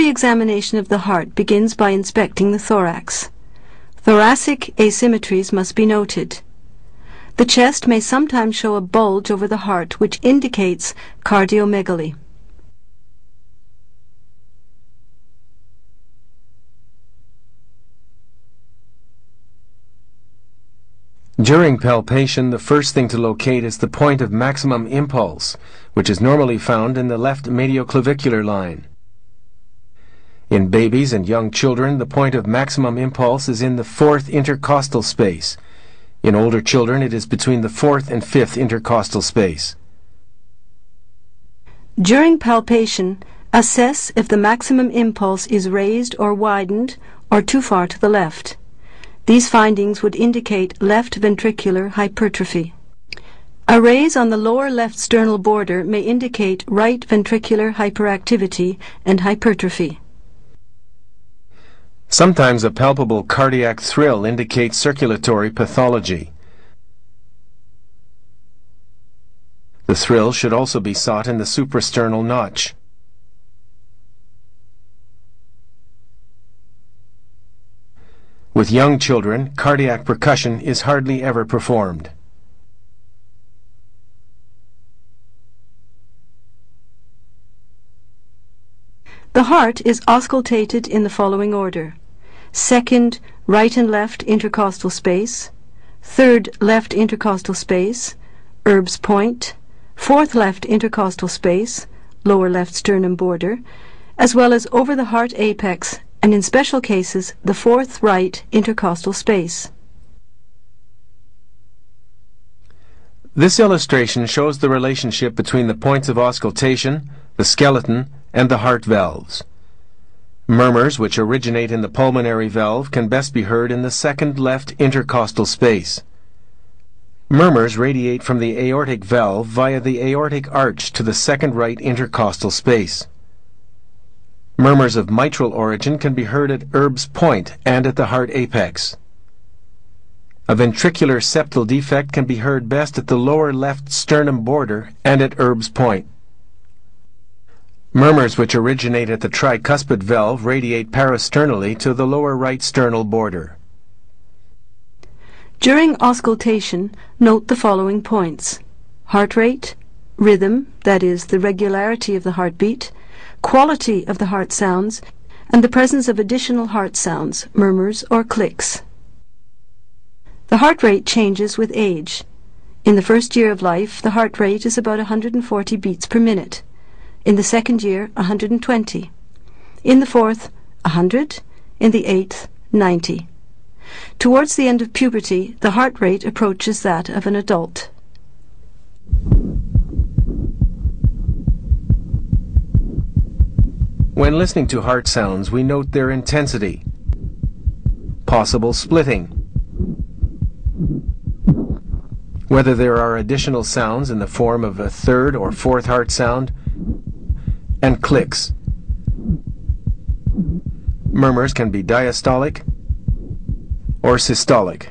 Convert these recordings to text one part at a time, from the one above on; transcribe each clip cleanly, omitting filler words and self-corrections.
Every examination of the heart begins by inspecting the thorax. Thoracic asymmetries must be noted. The chest may sometimes show a bulge over the heart, which indicates cardiomegaly. During palpation, the first thing to locate is the point of maximum impulse, which is normally found in the left medioclavicular line. In babies and young children, the point of maximum impulse is in the fourth intercostal space. In older children, it is between the fourth and fifth intercostal space. During palpation, assess if the maximum impulse is raised or widened or too far to the left. These findings would indicate left ventricular hypertrophy. A raise on the lower left sternal border may indicate right ventricular hyperactivity and hypertrophy. Sometimes a palpable cardiac thrill indicates circulatory pathology. The thrill should also be sought in the suprasternal notch. With young children, cardiac percussion is hardly ever performed. The heart is auscultated in the following order: second, right and left intercostal space; third, left intercostal space, Erb's point; fourth, left intercostal space, lower left sternum border, as well as over the heart apex, and in special cases, the fourth right intercostal space. This illustration shows the relationship between the points of auscultation, the skeleton, and the heart valves. Murmurs which originate in the pulmonary valve can best be heard in the second left intercostal space. Murmurs radiate from the aortic valve via the aortic arch to the second right intercostal space. Murmurs of mitral origin can be heard at Erb's point and at the heart apex. A ventricular septal defect can be heard best at the lower left sternum border and at Erb's point. Murmurs which originate at the tricuspid valve radiate parasternally to the lower right sternal border. During auscultation, note the following points: heart rate, rhythm, that is, the regularity of the heartbeat, quality of the heart sounds, and the presence of additional heart sounds, murmurs or clicks. The heart rate changes with age. In the first year of life, the heart rate is about 140 beats per minute. In the second year, 120. In the fourth, 100. In the eighth, 90. Towards the end of puberty, the heart rate approaches that of an adult. When listening to heart sounds, we note their intensity, possible splitting, whether there are additional sounds in the form of a third or fourth heart sound, and clicks. Murmurs can be diastolic or systolic.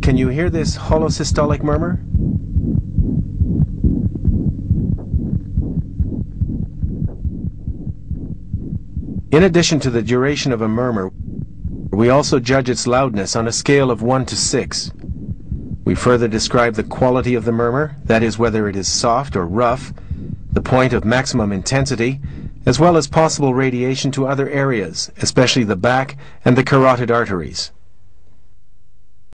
Can you hear this holosystolic murmur? In addition to the duration of a murmur, we also judge its loudness on a scale of 1 to 6. We further describe the quality of the murmur, that is, whether it is soft or rough, the point of maximum intensity, as well as possible radiation to other areas, especially the back and the carotid arteries.